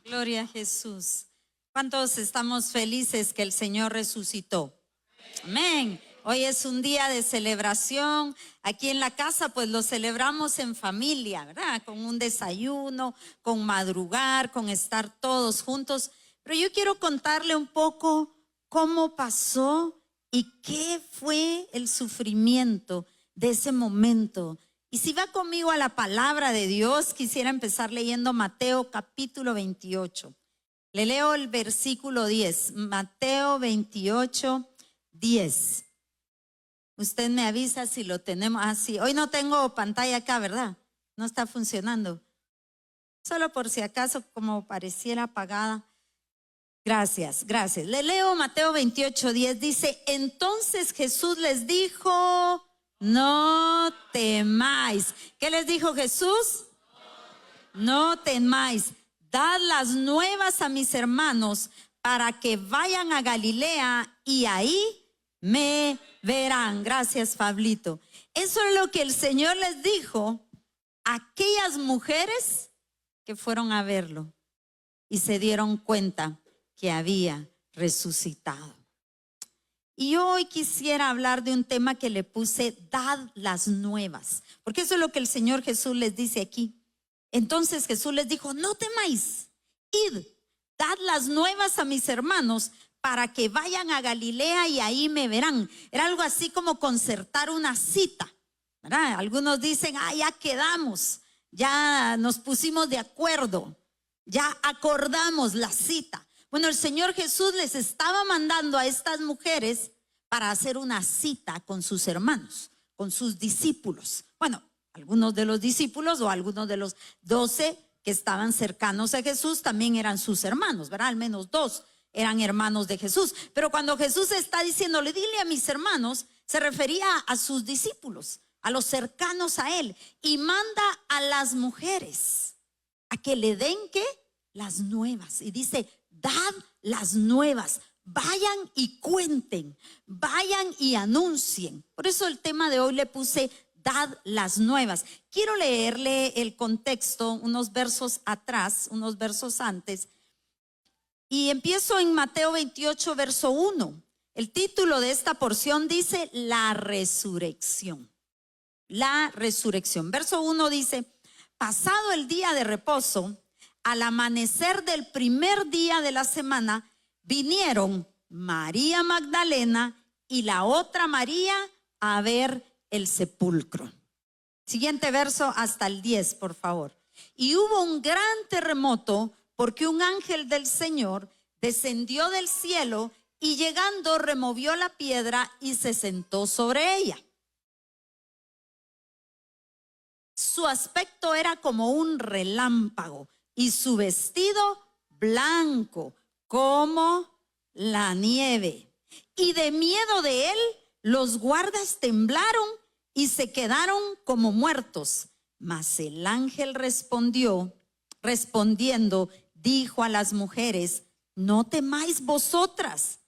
Gloria a Jesús. ¿Cuántos estamos felices que el Señor resucitó? Amén. Hoy es un día de celebración. Aquí en la casa pues lo celebramos en familia, ¿verdad? Con un desayuno, con madrugar, con estar todos juntos. Pero yo quiero contarle un poco cómo pasó y qué fue el sufrimiento de ese momento. Y si va conmigo a la palabra de Dios, quisiera empezar leyendo Mateo capítulo 28. Le leo el versículo 10, Mateo 28, 10. Usted me avisa si lo tenemos así. Hoy no tengo pantalla acá, ¿verdad? No está funcionando. Solo por si acaso, como pareciera apagada. Gracias, gracias. Le leo Mateo 28, 10. Dice, entonces Jesús les dijo, no temáis. ¿Qué les dijo Jesús? No temáis. Dad las nuevas a mis hermanos para que vayan a Galilea y ahí me verán. Gracias, Pablito. Eso es lo que el Señor les dijo a aquellas mujeres que fueron a verlo y se dieron cuenta que había resucitado. Y yo hoy quisiera hablar de un tema que le puse, dad las nuevas, porque eso es lo que el Señor Jesús les dice aquí. Entonces Jesús les dijo, no temáis, id, dad las nuevas a mis hermanos para que vayan a Galilea y ahí me verán. Era algo así como concertar una cita, ¿verdad? Algunos dicen, ya quedamos, ya nos pusimos de acuerdo, ya acordamos la cita. Bueno, el Señor Jesús les estaba mandando a estas mujeres para hacer una cita con sus hermanos, con sus discípulos. Bueno, algunos de los discípulos o algunos de los 12 que estaban cercanos a Jesús también eran sus hermanos, ¿verdad? Al menos 2 eran hermanos de Jesús. Pero cuando Jesús está diciéndole, dile a mis hermanos, se refería a sus discípulos, a los cercanos a él. Y manda a las mujeres a que le den, ¿qué? Las nuevas. Y dice, dad las nuevas. Vayan y cuenten, vayan y anuncien. Por eso el tema de hoy le puse, dad las nuevas. Quiero leerle el contexto, unos versos atrás, unos versos antes. Y empiezo en Mateo 28, verso 1. El título de esta porción dice, la resurrección. La resurrección. Verso 1 dice, pasado el día de reposo, al amanecer del primer día de la semana, vinieron María Magdalena y la otra María a ver el sepulcro. Siguiente verso hasta el 10, por favor. Y hubo un gran terremoto porque un ángel del Señor descendió del cielo y llegando removió la piedra y se sentó sobre ella. Su aspecto era como un relámpago y su vestido blanco como la nieve. Y de miedo de él, los guardas temblaron y se quedaron como muertos. Mas el ángel respondiendo, dijo a las mujeres, no temáis vosotras.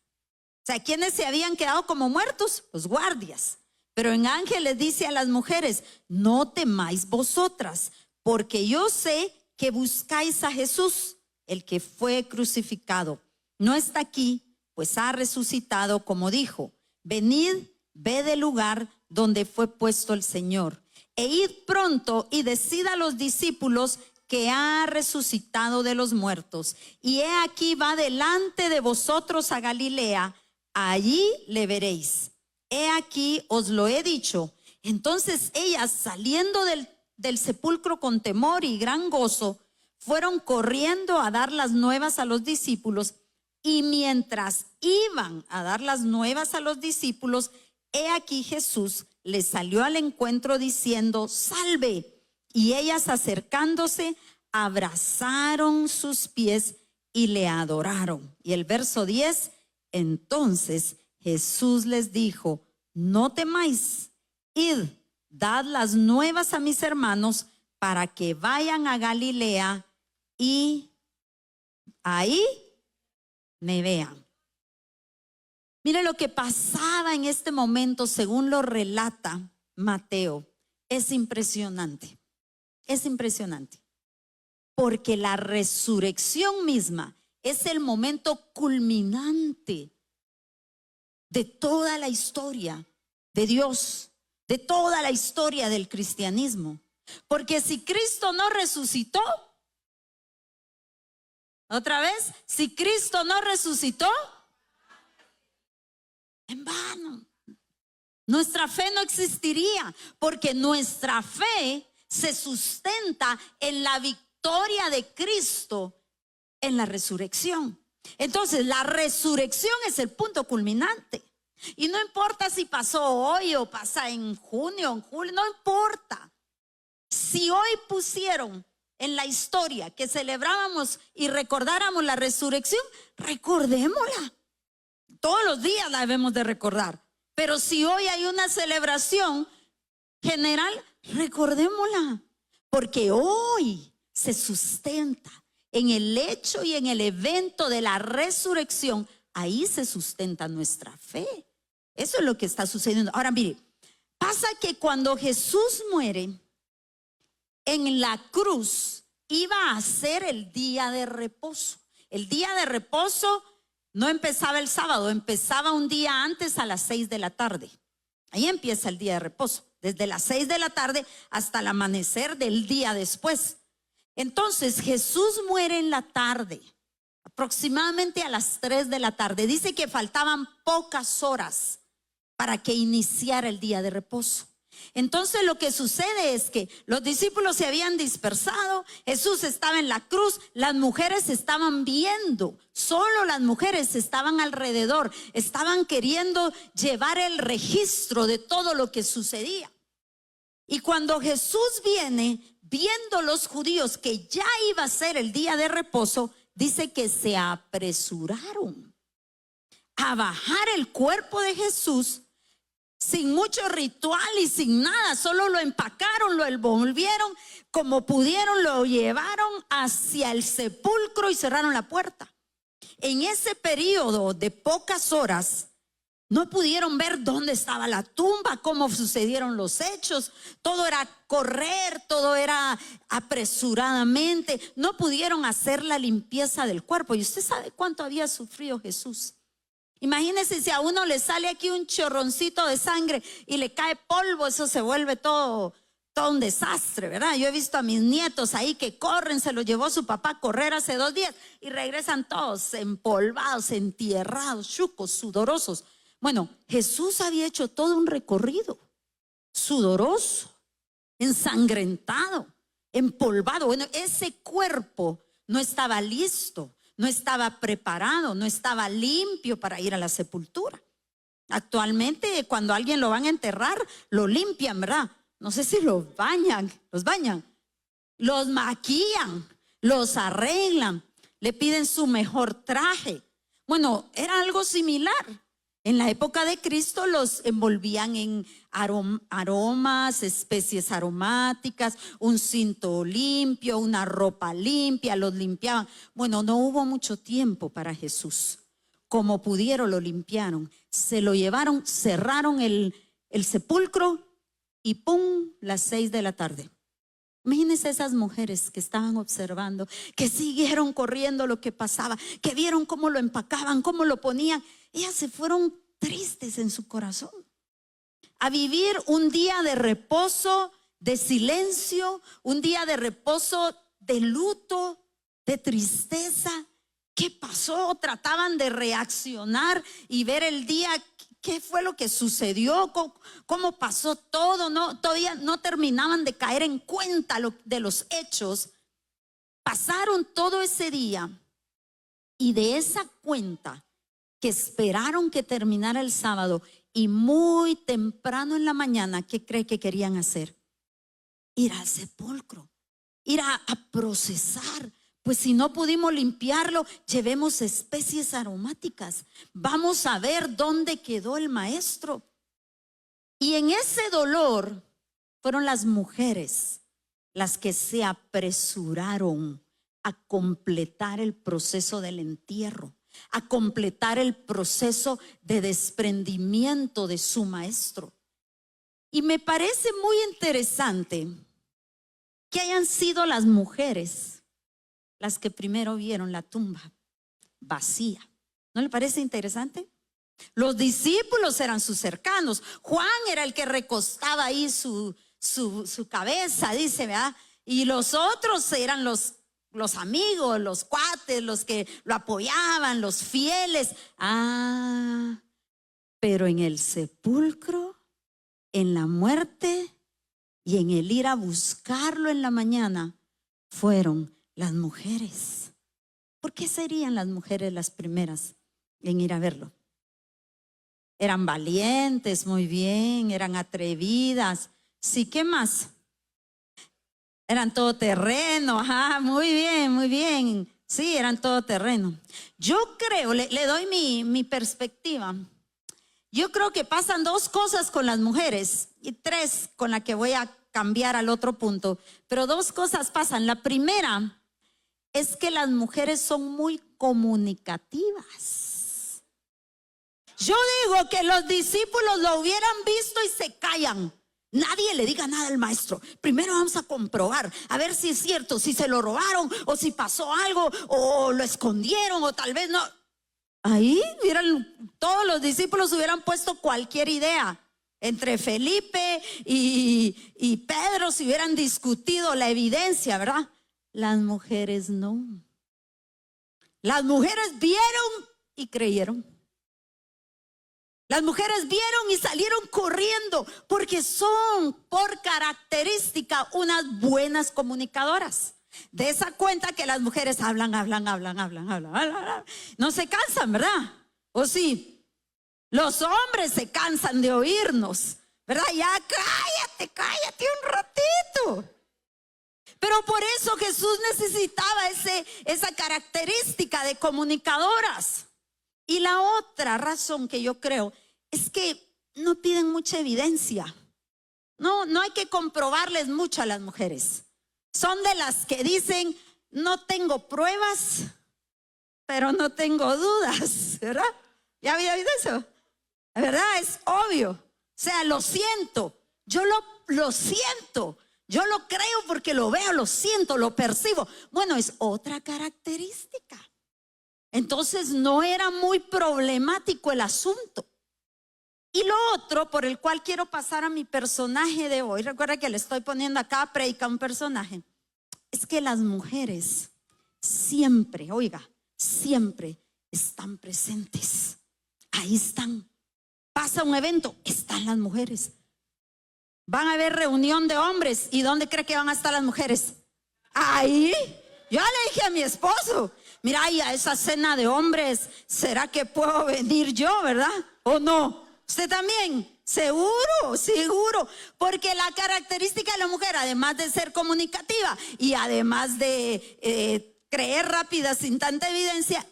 O sea, ¿quiénes se habían quedado como muertos? Los guardias. Pero el ángel les dice a las mujeres, no temáis vosotras, porque yo sé que buscáis a Jesús, el que fue crucificado. No está aquí, pues ha resucitado como dijo. Venid, ved el lugar donde fue puesto el Señor. E id pronto y decid a los discípulos que ha resucitado de los muertos. Y he aquí va delante de vosotros a Galilea, allí le veréis. He aquí os lo he dicho. Entonces ellas, saliendo del sepulcro con temor y gran gozo, fueron corriendo a dar las nuevas a los discípulos. Y mientras iban a dar las nuevas a los discípulos, he aquí Jesús les salió al encuentro diciendo, salve. Y ellas acercándose, abrazaron sus pies y le adoraron. Y el verso 10, entonces Jesús les dijo, no temáis, id, dad las nuevas a mis hermanos para que vayan a Galilea y ahí me vean. Mire lo que pasaba en este momento, según lo relata Mateo, es impresionante. Es impresionante. porque la resurrección misma es el momento culminante de toda la historia de Dios, de toda la historia del cristianismo. Porque si Cristo no resucitó, otra vez, si Cristo no resucitó, en vano. Nuestra fe no existiría, porque nuestra fe se sustenta en la victoria de Cristo en la resurrección. Entonces, la resurrección es el punto culminante. Y no importa si pasó hoy o pasa en junio o en julio, no importa. Si hoy pusieron en la historia que celebrábamos y recordáramos la resurrección, recordémosla. Todos los días la debemos de recordar. Pero si hoy hay una celebración general, recordémosla. Porque hoy se sustenta en el hecho y en el evento de la resurrección. Ahí se sustenta nuestra fe. Eso es lo que está sucediendo. Ahora mire, pasa que cuando Jesús muere en la cruz, iba a ser el día de reposo. El día de reposo no empezaba el sábado, empezaba un día antes a las 6 de la tarde. Ahí empieza el día de reposo, desde las 6 de la tarde hasta el amanecer del día después. Entonces Jesús muere en la tarde, aproximadamente a las 3 de la tarde. Dice que faltaban pocas horas para que iniciara el día de reposo. Entonces lo que sucede es que los discípulos se habían dispersado, Jesús estaba en la cruz, las mujeres estaban viendo, solo las mujeres estaban alrededor, estaban queriendo llevar el registro de todo lo que sucedía. Y cuando Jesús viene, viendo los judíos que ya iba a ser el día de reposo, dice que se apresuraron a bajar el cuerpo de Jesús sin mucho ritual y sin nada, solo lo empacaron, lo envolvieron como pudieron, lo llevaron hacia el sepulcro y cerraron la puerta. En ese periodo de pocas horas no pudieron ver dónde estaba la tumba, cómo sucedieron los hechos. Todo era correr, todo era apresuradamente. No pudieron hacer la limpieza del cuerpo. Y usted sabe cuánto había sufrido Jesús. Imagínese si a uno le sale aquí un chorroncito de sangre y le cae polvo, eso se vuelve todo un desastre, ¿verdad? Yo he visto a mis nietos ahí que corren, se los llevó su papá a correr hace 2 días y regresan todos empolvados, entierrados, chucos, sudorosos. Bueno, Jesús había hecho todo un recorrido sudoroso, ensangrentado, empolvado. Bueno, ese cuerpo no estaba listo, no estaba preparado, no estaba limpio para ir a la sepultura. Actualmente cuando a alguien lo van a enterrar, lo limpian, ¿verdad? No sé si los bañan, los maquillan, los arreglan, le piden su mejor traje. Bueno, era algo similar. En la época de Cristo los envolvían en aromas, especies aromáticas, un cinto limpio, una ropa limpia, los limpiaban. Bueno, no hubo mucho tiempo para Jesús. Como pudieron lo limpiaron, se lo llevaron, cerraron el sepulcro y ¡pum! Las 6 de la tarde. Imagínense esas mujeres que estaban observando, que siguieron corriendo lo que pasaba, que vieron cómo lo empacaban, cómo lo ponían. Ellas se fueron tristes en su corazón a vivir un día de reposo, de silencio, un día de reposo, de luto, de tristeza. ¿Qué pasó? Trataban de reaccionar y ver el día. ¿Qué fue lo que sucedió? ¿Cómo pasó todo? No, todavía no terminaban de caer en cuenta de los hechos. Pasaron todo ese día y de esa cuenta que esperaron que terminara el sábado y muy temprano en la mañana, ¿qué cree que querían hacer? Ir al sepulcro, ir a procesar. Pues si no pudimos limpiarlo, llevemos especies aromáticas. Vamos a ver dónde quedó el maestro. Y en ese dolor fueron las mujeres las que se apresuraron a completar el proceso del entierro, a completar el proceso de desprendimiento de su maestro. Y me parece muy interesante que hayan sido las mujeres las que primero vieron la tumba vacía. ¿No le parece interesante? Los discípulos eran sus cercanos. Juan era el que recostaba ahí su cabeza, dice, ¿verdad? Y los otros eran los amigos, los cuates, los que lo apoyaban, los fieles. Pero en el sepulcro, en la muerte y en el ir a buscarlo en la mañana, fueron las mujeres. ¿Por qué serían las mujeres las primeras en ir a verlo? Eran valientes, muy bien, eran atrevidas. Sí, ¿qué más? Eran todoterreno, muy bien, muy bien. Sí, eran todoterreno. Yo creo, le doy mi perspectiva. Yo creo que pasan dos cosas con las mujeres y tres con la que voy a cambiar al otro punto. Pero dos cosas pasan. La primera es que las mujeres son muy comunicativas. Yo digo que los discípulos lo hubieran visto y se callan. Nadie le diga nada al maestro. Primero vamos a comprobar, a ver si es cierto, si se lo robaron o si pasó algo o lo escondieron o tal vez no. Ahí todos los discípulos hubieran puesto cualquier idea. Entre Felipe y Pedro se hubieran discutido la evidencia, ¿verdad? Las mujeres no. Las mujeres vieron y creyeron. Las mujeres vieron y salieron corriendo porque son por característica unas buenas comunicadoras. De esa cuenta que las mujeres hablan. No se cansan, ¿verdad? ¿O sí? Los hombres se cansan de oírnos, ¿verdad? Ya cállate un ratito. Pero por eso Jesús necesitaba esa característica de comunicadoras. Y la otra razón que yo creo es que no piden mucha evidencia. No hay que comprobarles mucho a las mujeres. Son de las que dicen, no tengo pruebas, pero no tengo dudas, ¿verdad? ¿Ya había oído eso? La verdad es obvio. O sea, lo siento. Yo lo siento. Yo lo creo porque lo veo, lo siento, lo percibo. Bueno, es otra característica. Entonces no era muy problemático el asunto. Y lo otro por el cual quiero pasar a mi personaje de hoy, recuerda que le estoy poniendo a cada predica un personaje, es que las mujeres siempre, siempre están presentes. Ahí están. Pasa un evento, están las mujeres. Van a haber reunión de hombres, ¿y dónde cree que van a estar las mujeres? Ahí. Yo le dije a mi esposo, mira, y a esa cena de hombres, ¿será que puedo venir yo, verdad? ¿O no? ¿Usted también? Seguro. Porque la característica de la mujer, además de ser comunicativa y además de creer rápida sin tanta evidencia,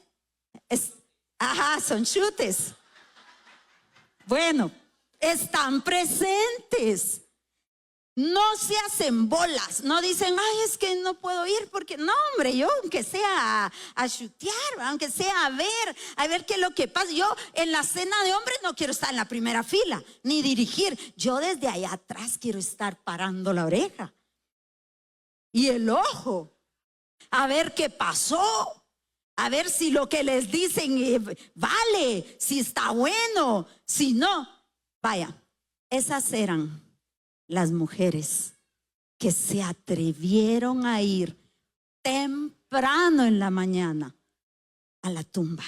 son chutes. Bueno, están presentes. No se hacen bolas, no dicen, es que no puedo ir porque no, hombre, yo aunque sea a chutear, aunque sea a ver qué es lo que pasa. Yo en la cena de hombres no quiero estar en la primera fila, ni dirigir. Yo desde allá atrás quiero estar parando la oreja y el ojo, a ver qué pasó, a ver si lo que les dicen vale, si está bueno, si no. Vaya, esas eran las mujeres que se atrevieron a ir temprano en la mañana a la tumba.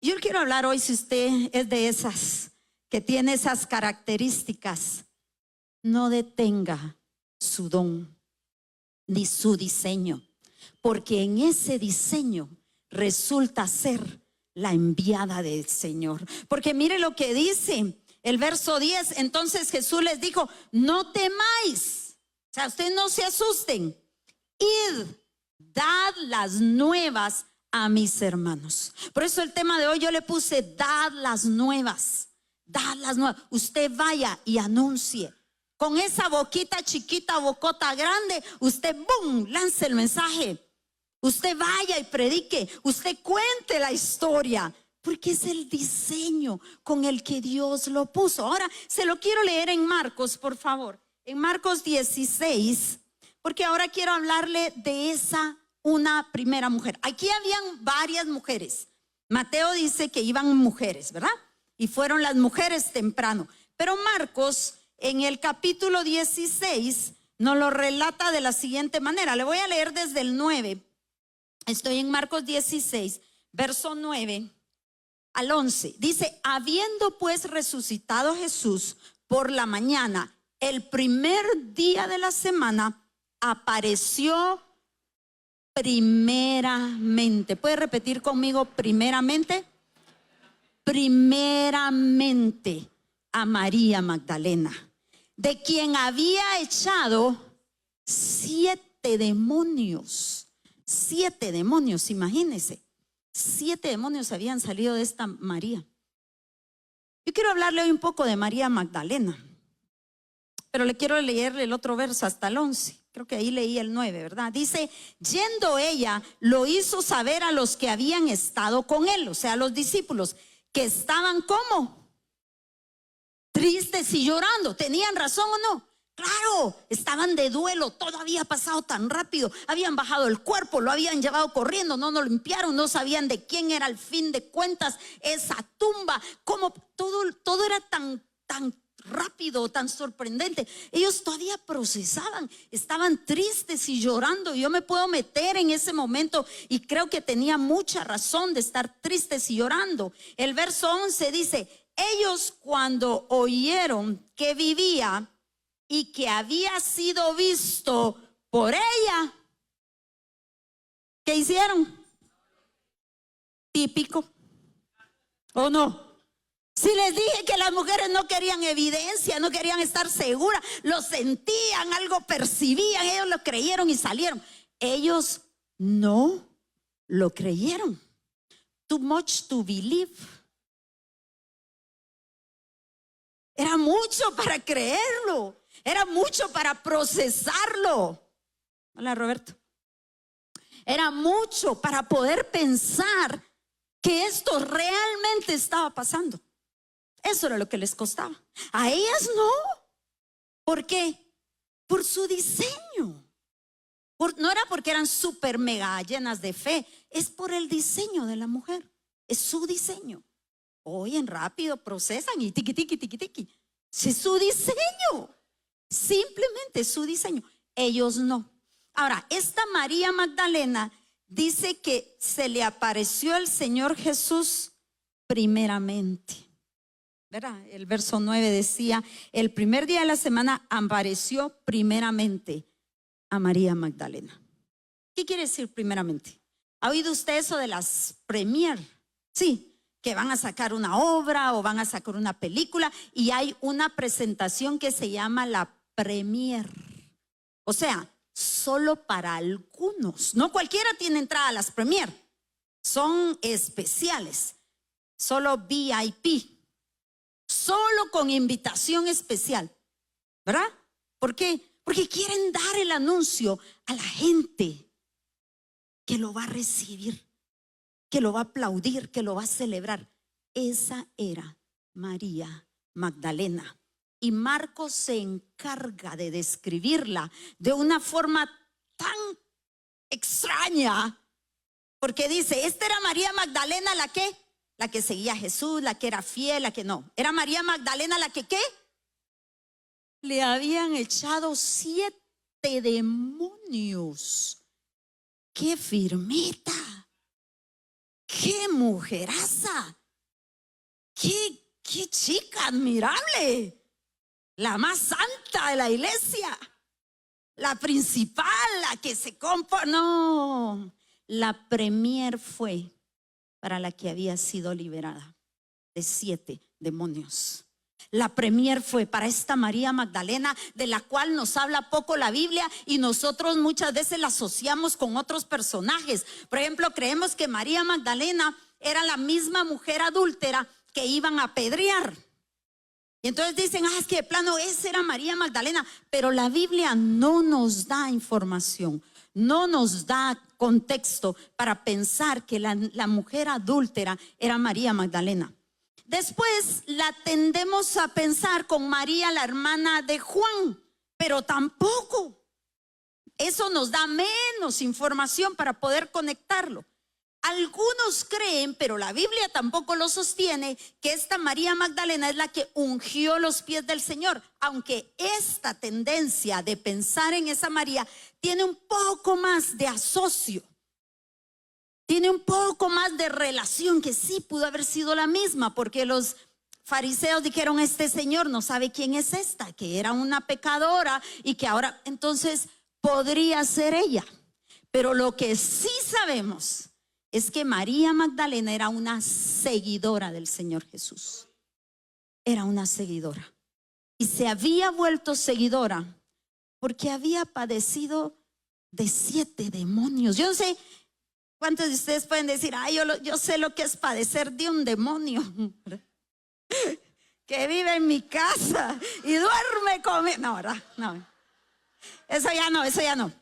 Yo quiero hablar hoy, si usted es de esas que tiene esas características, no detenga su don ni su diseño, porque en ese diseño resulta ser la enviada del Señor. Porque mire lo que dice el verso 10, entonces Jesús les dijo, no temáis, o sea, ustedes no se asusten, id, dad las nuevas a mis hermanos. Por eso el tema de hoy yo le puse, dad las nuevas, usted vaya y anuncie. Con esa boquita chiquita, bocota grande, usted ¡bum!, lance el mensaje. Usted vaya y predique, usted cuente la historia. Porque es el diseño con el que Dios lo puso. Ahora se lo quiero leer en Marcos, por favor. En Marcos 16, porque ahora quiero hablarle de esa una primera mujer. Aquí habían varias mujeres. Mateo dice que iban mujeres, ¿verdad? Y fueron las mujeres temprano. Pero Marcos, en el capítulo 16, nos lo relata de la siguiente manera. Le voy a leer desde el 9. Estoy en Marcos 16, verso 9 al 11. Dice: habiendo pues resucitado Jesús por la mañana, el primer día de la semana, apareció primeramente. ¿Puede repetir conmigo primeramente? Primeramente a María Magdalena, de quien había echado 7 demonios. 7 demonios, imagínense. 7 demonios habían salido de esta María. Yo quiero hablarle hoy un poco de María Magdalena, pero le quiero leer el otro verso hasta el 11. Creo que ahí leí el 9, ¿verdad? Dice: yendo ella, lo hizo saber a los que habían estado con él, o sea, a los discípulos, que estaban como tristes y llorando. ¿Tenían razón o no? Claro, estaban de duelo, todo había pasado tan rápido, habían bajado el cuerpo, lo habían llevado corriendo, no lo limpiaron, no sabían de quién era al fin de cuentas esa tumba, como todo era tan rápido, tan sorprendente. Ellos todavía procesaban, estaban tristes y llorando. Yo me puedo meter en ese momento y creo que tenía mucha razón de estar tristes y llorando. El verso 11 dice: ellos, cuando oyeron que vivía y que había sido visto por ella, ¿qué hicieron? Típico, ¿o no? Si les dije que las mujeres no querían evidencia, no querían estar seguras, lo sentían, algo percibían, ellos lo creyeron y salieron. Ellos no lo creyeron. Too much to believe. Era mucho para creerlo, era mucho para procesarlo. Hola, Roberto. Era mucho para poder pensar que esto realmente estaba pasando. Eso era lo que les costaba. A ellas no. ¿Por qué? Por su diseño. No era porque eran súper mega llenas de fe, es por el diseño de la mujer. Es su diseño. Oyen rápido, procesan y tiqui, tiqui, tiqui, tiqui. Es su diseño. Simplemente su diseño. Ellos no. Ahora, esta María Magdalena dice que se le apareció el Señor Jesús primeramente. ¿Verdad? El verso 9 decía: el primer día de la semana apareció primeramente a María Magdalena. ¿Qué quiere decir primeramente? ¿Ha oído usted eso de las premier? Sí, que van a sacar una obra o van a sacar una película y hay una presentación que se llama la premier. O sea, solo para algunos. No cualquiera tiene entrada a las premier. Son especiales. Solo VIP. Solo con invitación especial, ¿verdad? ¿Por qué? Porque quieren dar el anuncio a la gente que lo va a recibir, que lo va a aplaudir, que lo va a celebrar. Esa era María Magdalena. Y Marcos se encarga de describirla de una forma tan extraña, porque dice: esta era María Magdalena, ¿la qué? La que seguía a Jesús, la que era fiel, la que no. Era María Magdalena la que ¿qué? Le habían echado 7 demonios. ¡Qué firmeza! ¡Qué mujeraza! ¡Qué chica admirable! La más santa de la iglesia. La principal, la que se compone. No, la premier fue para la que había sido liberada de 7 demonios. La premier fue para esta María Magdalena, de la cual nos habla poco la Biblia y nosotros muchas veces la asociamos con otros personajes. Por ejemplo, creemos que María Magdalena era la misma mujer adúltera que iban a apedrear. Y entonces dicen: es que de plano esa era María Magdalena. Pero la Biblia no nos da información, no nos da contexto para pensar que la mujer adúltera era María Magdalena. Después la tendemos a pensar con María, la hermana de Juan, pero tampoco. eso nos da menos información para poder conectarlo. Algunos creen, pero la Biblia tampoco lo sostiene, que esta María Magdalena es la que ungió los pies del Señor, aunque esta tendencia de pensar en esa María tiene un poco más de asocio, tiene un poco más de relación, que sí pudo haber sido la misma, porque los fariseos dijeron: este señor no sabe quién es esta, que era una pecadora y que ahora entonces podría ser ella. Pero lo que sí sabemos es que María Magdalena era una seguidora del Señor Jesús. Era una seguidora. Y se había vuelto seguidora porque había padecido de 7 demonios. Yo no sé cuántos de ustedes pueden decir: ay, yo sé lo que es padecer de un demonio que vive en mi casa y duerme conmigo. No, ¿verdad? No. Eso ya no.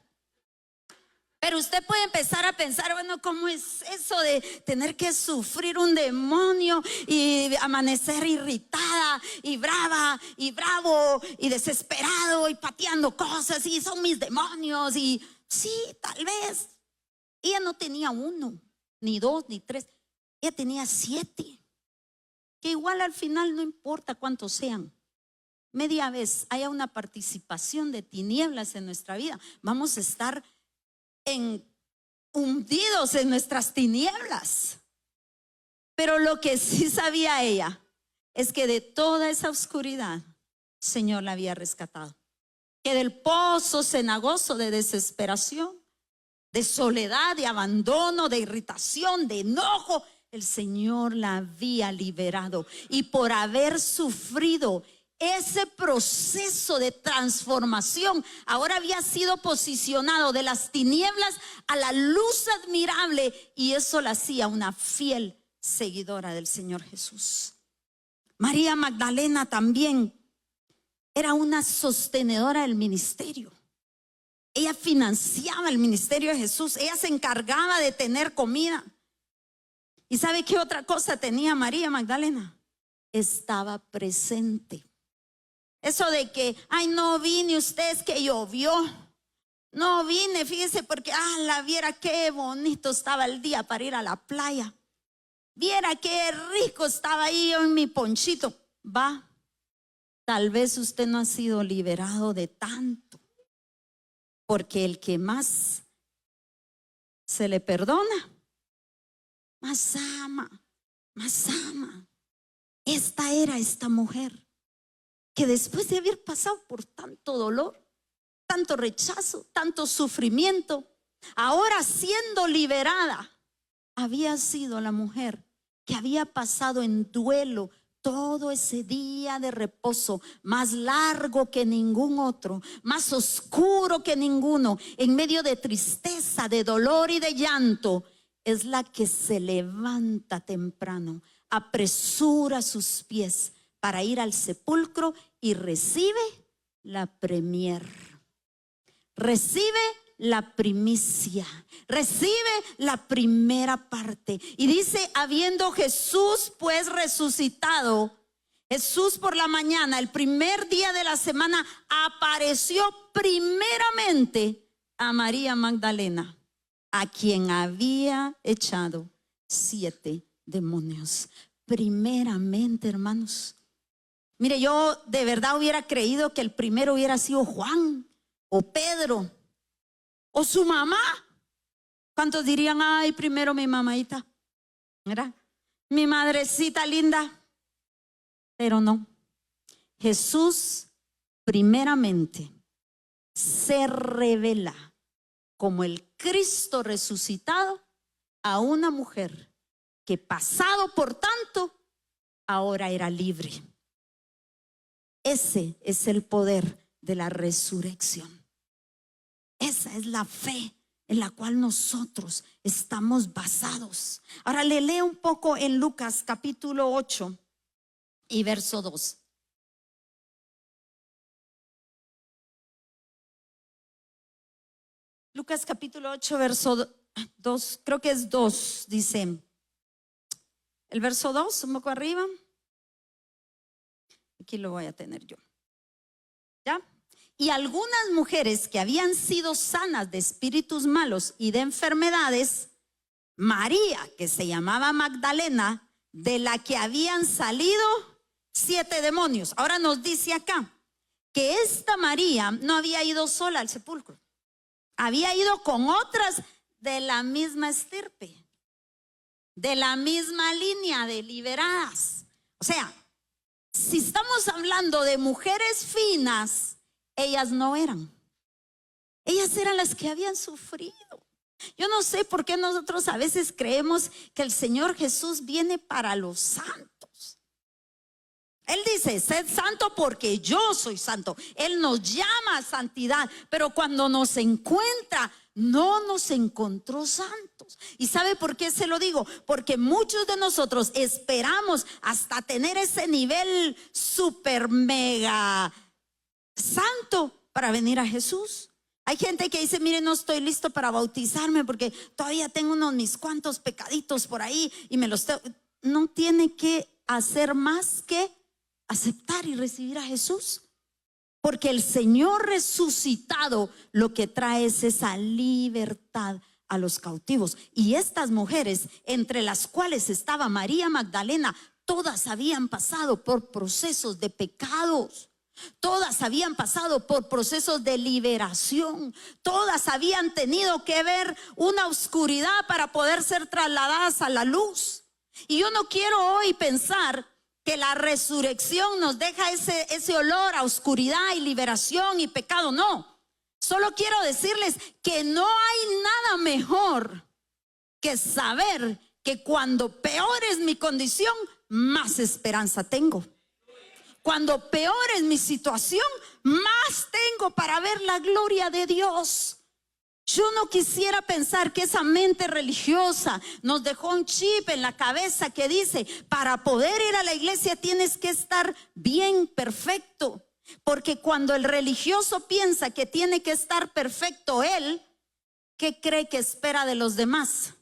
Pero usted puede empezar a pensar: bueno, ¿cómo es eso de tener que sufrir un demonio y amanecer irritada y brava y bravo y desesperado y pateando cosas, y son mis demonios? Y sí, tal vez. Ella no tenía 1, ni 2, ni 3. Ella tenía 7. Que igual al final no importa cuántos sean. Media vez haya una participación de tinieblas en nuestra vida, vamos a estar hundidos en nuestras tinieblas. Pero lo que sí sabía ella es que de toda esa oscuridad el Señor la había rescatado, que del pozo cenagoso de desesperación, de soledad, de abandono, de irritación, de enojo, el Señor la había liberado. Y por haber sufrido ese proceso de transformación, ahora había sido posicionado de las tinieblas a la luz admirable, y eso la hacía una fiel seguidora del Señor Jesús. María Magdalena también era una sostenedora del ministerio. Ella financiaba el ministerio de Jesús. Ella se encargaba de tener comida. ¿Y sabe qué otra cosa tenía María Magdalena? Estaba presente. Eso de que: ay, no vine, usted, es que llovió. No vine, fíjese, porque la viera qué bonito estaba el día para ir a la playa. Viera qué rico estaba ahí en mi ponchito. Va, tal vez usted no ha sido liberado de tanto, porque el que más se le perdona, más ama, más ama. Esta era esta mujer que después de haber pasado por tanto dolor, tanto rechazo, tanto sufrimiento, ahora siendo liberada, había sido la mujer que había pasado en duelo todo ese día de reposo, más largo que ningún otro, más oscuro que ninguno, en medio de tristeza, de dolor y de llanto. Es la que se levanta temprano, apresura sus pies para ir al sepulcro y recibe la premier, recibe la primicia, recibe la primera parte. Y dice: habiendo Jesús pues resucitado, Jesús por la mañana, el primer día de la semana, apareció primeramente a María Magdalena, a quien había echado 7 demonios. Primeramente, hermanos. Mire, yo de verdad hubiera creído que el primero hubiera sido Juan o Pedro o su mamá. ¿Cuántos dirían: ay, primero mi mamadita, mira, mi madrecita linda? Pero no. Jesús primeramente se revela como el Cristo resucitado a una mujer que, pasado por tanto, ahora era libre. Ese es el poder de la resurrección. Esa es la fe en la cual nosotros estamos basados. Ahora le leo un poco en Lucas capítulo 8 y verso 2. Lucas capítulo 8, verso 2, creo que es 2, dice. El verso 2, un poco arriba. Aquí lo voy a tener yo. ¿Ya? Y algunas mujeres que habían sido sanas de espíritus malos y de enfermedades, María, que se llamaba Magdalena, de la que habían salido 7 demonios. Ahora nos dice acá que esta María no había ido sola al sepulcro, había ido con otras de la misma estirpe, de la misma línea de liberadas. O sea, si estamos hablando de mujeres finas, ellas no eran. Ellas eran las que habían sufrido. Yo no sé por qué nosotros a veces creemos que el Señor Jesús viene para los santos. Él dice, sed santo porque yo soy santo. Él nos llama a santidad, pero cuando nos encuentra, no nos encontró santos. ¿Y sabe por qué se lo digo? Porque muchos de nosotros esperamos hasta tener ese nivel super mega santo para venir a Jesús. Hay gente que dice, mire, no estoy listo para bautizarme porque todavía tengo mis cuantos pecaditos por ahí y me los tengo. No tiene que hacer más que aceptar y recibir a Jesús, porque el Señor resucitado lo que trae es esa libertad a los cautivos. Y estas mujeres, entre las cuales estaba María Magdalena, todas habían pasado por procesos de pecados. Todas habían pasado por procesos de liberación. Todas habían tenido que ver una oscuridad para poder ser trasladadas a la luz. Y yo no quiero hoy pensar que la resurrección nos deja ese olor a oscuridad y liberación y pecado. No, solo quiero decirles que no hay nada mejor que saber que cuando peor es mi condición, más esperanza tengo. Cuando peor es mi situación, más tengo para ver la gloria de Dios. Yo no quisiera pensar que esa mente religiosa nos dejó un chip en la cabeza que dice, para poder ir a la iglesia tienes que estar bien, perfecto. Porque cuando el religioso piensa que tiene que estar perfecto él, ¿qué cree que espera de los demás?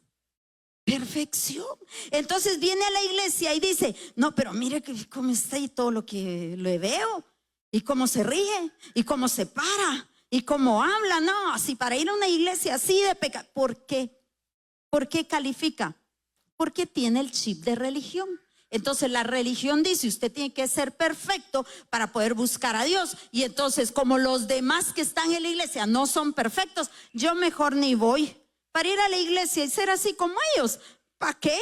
Perfección. Entonces viene a la iglesia y dice, no, pero mire cómo está y todo lo que le veo, y cómo se ríe, y cómo se para, y cómo habla. No, así para ir a una iglesia así de pecado. ¿Por qué? ¿Por qué califica? Porque tiene el chip de religión. Entonces la religión dice, usted tiene que ser perfecto para poder buscar a Dios. Y entonces, como los demás que están en la iglesia no son perfectos, yo mejor ni voy. Para ir a la iglesia y ser así como ellos, ¿para qué?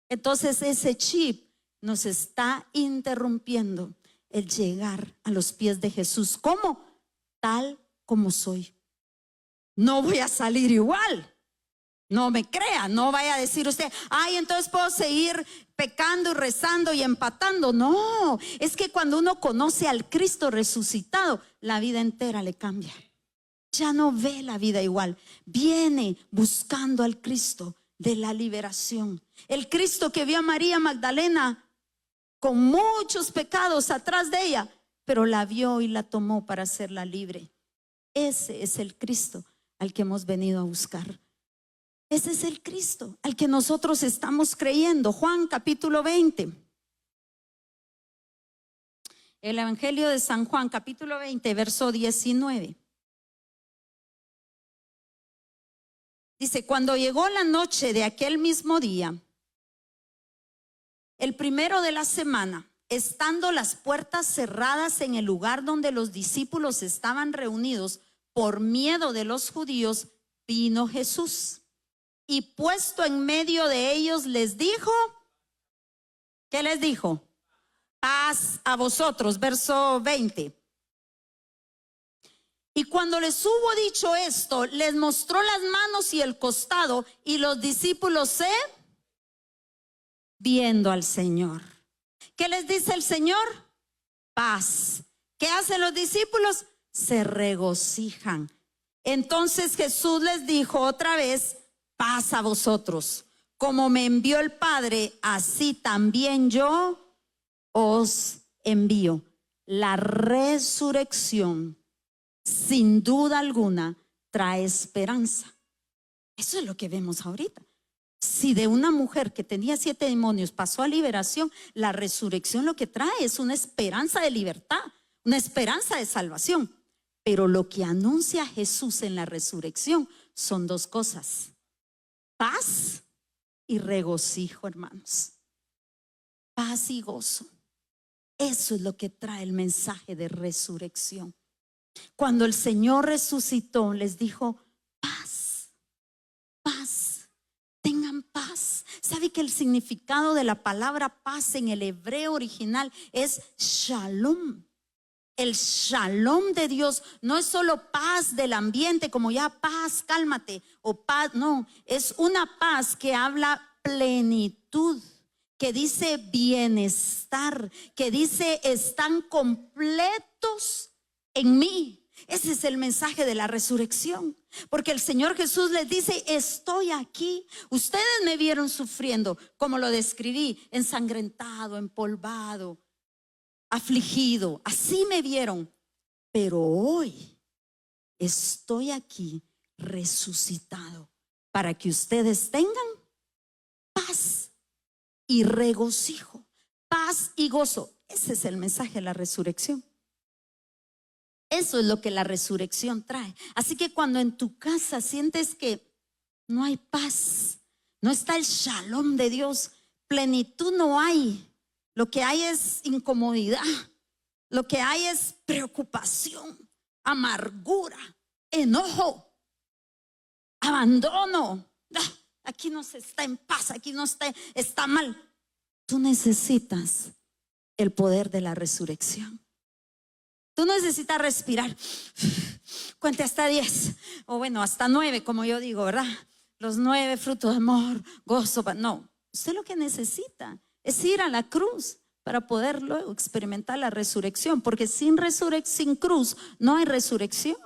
Entonces ese chip nos está interrumpiendo el llegar a los pies de Jesús. ¿Cómo? Tal como soy. No voy a salir igual. No me crea, no vaya a decir usted, ay, entonces puedo seguir pecando y rezando y empatando. No, es que cuando uno conoce al Cristo resucitado, la vida entera le cambia. Ya no ve la vida igual. Viene buscando al Cristo de la liberación. El Cristo que vio a María Magdalena con muchos pecados atrás de ella, pero la vio y la tomó para hacerla libre. Ese es el Cristo al que hemos venido a buscar. Ese es el Cristo al que nosotros estamos creyendo. Juan capítulo 20. El Evangelio de San Juan capítulo 20, verso 19. Dice, cuando llegó la noche de aquel mismo día, el primero de la semana, estando las puertas cerradas en el lugar donde los discípulos estaban reunidos por miedo de los judíos, vino Jesús y puesto en medio de ellos les dijo, ¿qué les dijo? Paz a vosotros, verso 20. Y cuando les hubo dicho esto, les mostró las manos y el costado, y los discípulos viendo al Señor. ¿Qué les dice el Señor? Paz. ¿Qué hacen los discípulos? Se regocijan. Entonces Jesús les dijo otra vez, paz a vosotros. Como me envió el Padre, así también yo os envío. La resurrección, sin duda alguna, trae esperanza. Eso es lo que vemos ahorita. Si de una mujer que tenía 7 demonios pasó a liberación, la resurrección lo que trae es una esperanza de libertad, una esperanza de salvación. Pero lo que anuncia Jesús en la resurrección son dos cosas: paz y regocijo, hermanos. Paz y gozo. Eso es lo que trae el mensaje de resurrección. Cuando el Señor resucitó, les dijo: paz, paz, tengan paz. ¿Sabe que el significado de la palabra paz en el hebreo original es shalom? El shalom de Dios no es solo paz del ambiente, como ya paz, cálmate, o paz, no, es una paz que habla plenitud, que dice bienestar, que dice están completos en mí. Ese es el mensaje de la resurrección, porque el Señor Jesús les dice: estoy aquí. Ustedes me vieron sufriendo, como lo describí, ensangrentado, empolvado, afligido, así me vieron, pero hoy estoy aquí resucitado para que ustedes tengan paz y regocijo, paz y gozo. Ese es el mensaje de la resurrección. Eso es lo que la resurrección trae. Así que cuando en tu casa sientes que no hay paz, no está el shalom de Dios, plenitud no hay, lo que hay es incomodidad, lo que hay es preocupación, amargura, enojo, abandono. Aquí no se está en paz, aquí no está mal. Tú necesitas el poder de la resurrección. Tú necesitas respirar. Cuente hasta 10, o bueno, hasta 9, como yo digo, ¿verdad? Los 9 frutos de amor, gozo. No, usted lo que necesita es ir a la cruz para poder luego experimentar la resurrección, porque sin cruz no hay resurrección.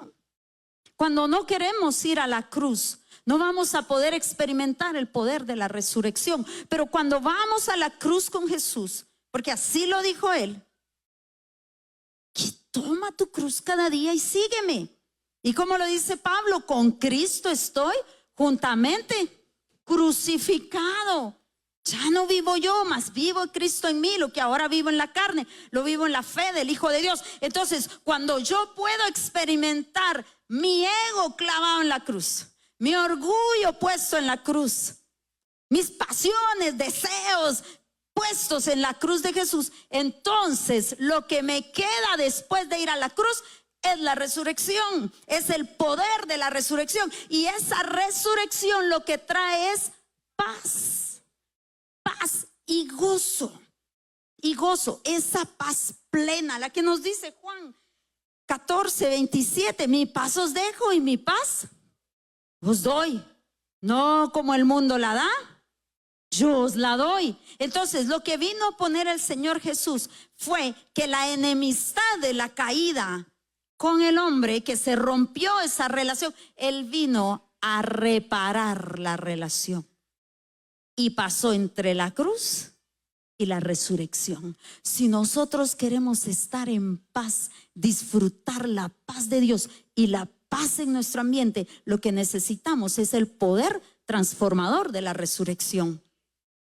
Cuando no queremos ir a la cruz, no vamos a poder experimentar el poder de la resurrección. Pero cuando vamos a la cruz con Jesús, porque así lo dijo Él: toma tu cruz cada día y sígueme. Y como lo dice Pablo: con Cristo estoy juntamente crucificado. Ya no vivo yo, mas vivo Cristo en mí. Lo que ahora vivo en la carne, lo vivo en la fe del Hijo de Dios. Entonces, cuando yo puedo experimentar mi ego clavado en la cruz, mi orgullo puesto en la cruz, mis pasiones, deseos puestos en la cruz de Jesús, entonces lo que me queda después de ir a la cruz es la resurrección, es el poder de la resurrección. Y esa resurrección lo que trae es paz, paz y gozo. Y gozo, esa paz plena, la que nos dice Juan 14:27: mi paz os dejo y mi paz os doy, no como el mundo la da, yo os la doy. Entonces, lo que vino a poner el Señor Jesús fue que la enemistad de la caída con el hombre, que se rompió esa relación, Él vino a reparar la relación. Y pasó entre la cruz y la resurrección. Si nosotros queremos estar en paz, disfrutar la paz de Dios y la paz en nuestro ambiente, lo que necesitamos es el poder transformador de la resurrección.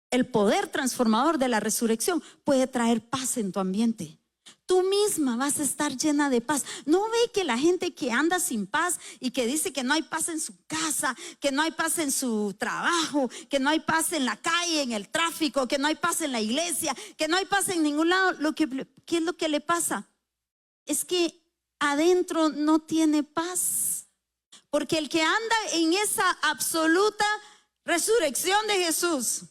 El poder transformador de la resurrección puede traer paz en tu ambiente. Tú misma vas a estar llena de paz. ¿No ve que la gente que anda sin paz y que dice que no hay paz en su casa, que no hay paz en su trabajo, que no hay paz en la calle, en el tráfico, que no hay paz en la iglesia, que no hay paz en ningún lado? ¿Qué es lo que le pasa? Es que adentro no tiene paz. Porque el que anda en esa absoluta resurrección de Jesús,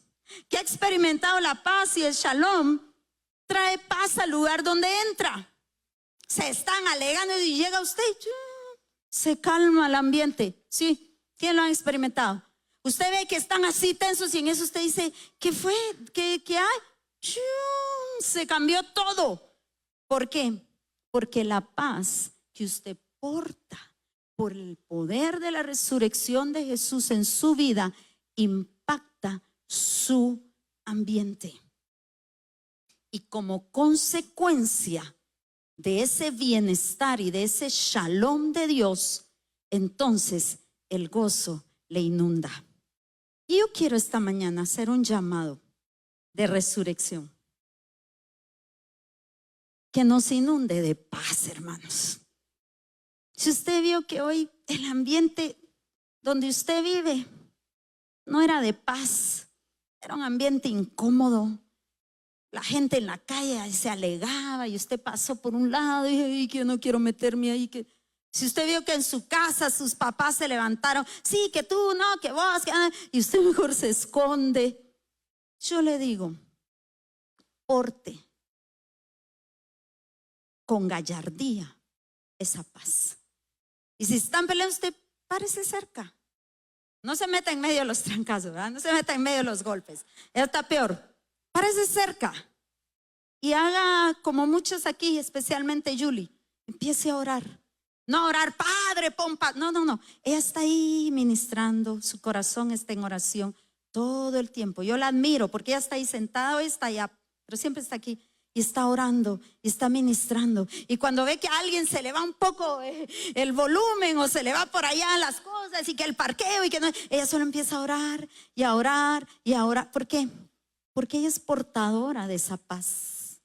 que ha experimentado la paz y el shalom, trae paz al lugar donde entra. Se están alegando y llega usted, se calma el ambiente. Sí, ¿quién lo ha experimentado? Usted ve que están así tensos y en eso usted dice: ¿qué fue? ¿Qué hay? Se cambió todo. ¿Por qué? Porque la paz que usted porta por el poder de la resurrección de Jesús en su vida impacta su ambiente. Y como consecuencia de ese bienestar y de ese shalom de Dios, entonces el gozo le inunda. Y yo quiero esta mañana hacer un llamado de resurrección que nos inunde de paz, hermanos. Si usted vio que hoy el ambiente donde usted vive no era de paz, era un ambiente incómodo. La gente en la calle se alegaba y usted pasó por un lado y ay, que yo no quiero meterme ahí. Que si usted vio que en su casa sus papás se levantaron, sí, que tú, no, que vos, y usted mejor se esconde. Yo le digo, porte con gallardía esa paz. Y si están peleando, usted párese cerca. No se meta en medio de los trancazos, ¿verdad? No se meta en medio de los golpes. Está peor. Párese cerca y haga como muchos aquí, especialmente Julie. Empiece a orar. No orar, Padre, pompa. No. Ella está ahí ministrando. Su corazón está en oración todo el tiempo. Yo la admiro porque ella está ahí sentada, hoy está allá, pero siempre está aquí. Y está orando, y está ministrando. Y cuando ve que a alguien se le va un poco el volumen o se le va por allá las cosas y que el parqueo y que no, ella solo empieza a orar y a orar y a orar. ¿Por qué? Porque ella es portadora de esa paz,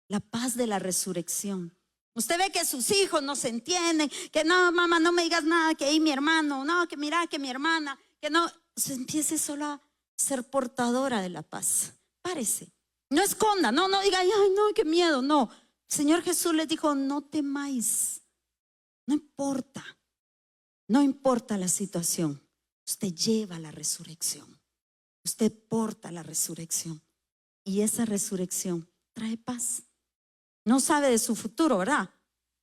la paz de la resurrección. Usted ve que sus hijos no se entienden, que no, mamá, no me digas nada, que ahí mi hermano, no, que mira, que mi hermana, que no. Se empiece solo a ser portadora de la paz. Párese. No esconda, no diga, ay, no, qué miedo, no. El Señor Jesús les dijo, no temáis. No importa la situación. Usted lleva la resurrección. Usted porta la resurrección. Y esa resurrección trae paz. No sabe de su futuro, ¿verdad?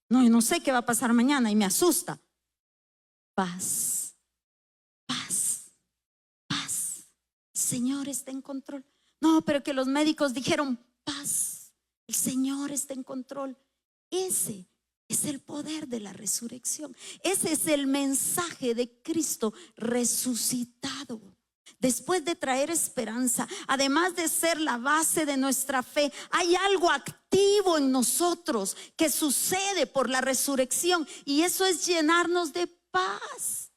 No, yo no sé qué va a pasar mañana y me asusta. Paz, paz, paz. El Señor está en control. No, pero que los médicos dijeron paz. El Señor está en control. Ese es el poder de la resurrección. Ese es el mensaje de Cristo resucitado. Después de traer esperanza, además de ser la base de nuestra fe, hay algo activo en nosotros que sucede por la resurrección y eso es llenarnos de paz.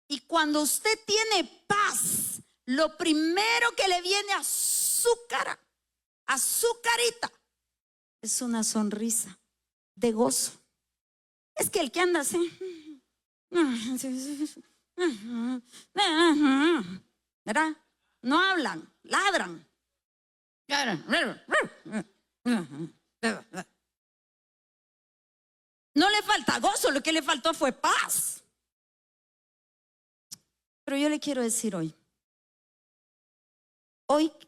Y cuando usted tiene paz, lo primero que le viene a su cara, a su carita, es una sonrisa de gozo. Es que el que anda así, ¿verdad? No hablan, ladran. No le falta gozo, lo que le faltó fue paz. Pero yo le quiero decir hoy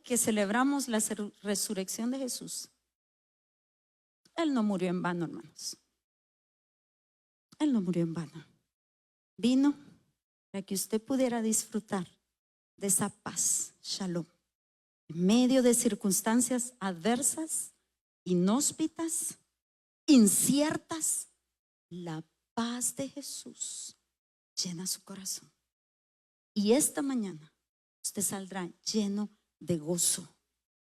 que celebramos la resurrección de Jesús, Él no murió en vano, hermanos. Él no murió en vano. Vino para que usted pudiera disfrutar de esa paz, shalom, en medio de circunstancias adversas, inhóspitas, inciertas. La paz de Jesús llena su corazón. Y esta mañana usted saldrá lleno de gozo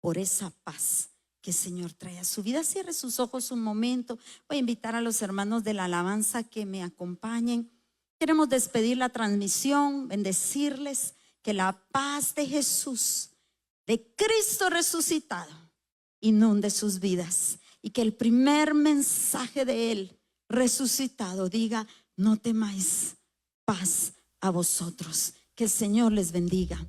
por esa paz que el Señor trae a su vida. Cierre sus ojos un momento. Voy a invitar a los hermanos de la alabanza que me acompañen. Queremos despedir la transmisión, bendecirles que la paz de Jesús, de Cristo resucitado, inunde sus vidas y que el primer mensaje de Él resucitado diga: no temáis, paz a vosotros. Que el Señor les bendiga.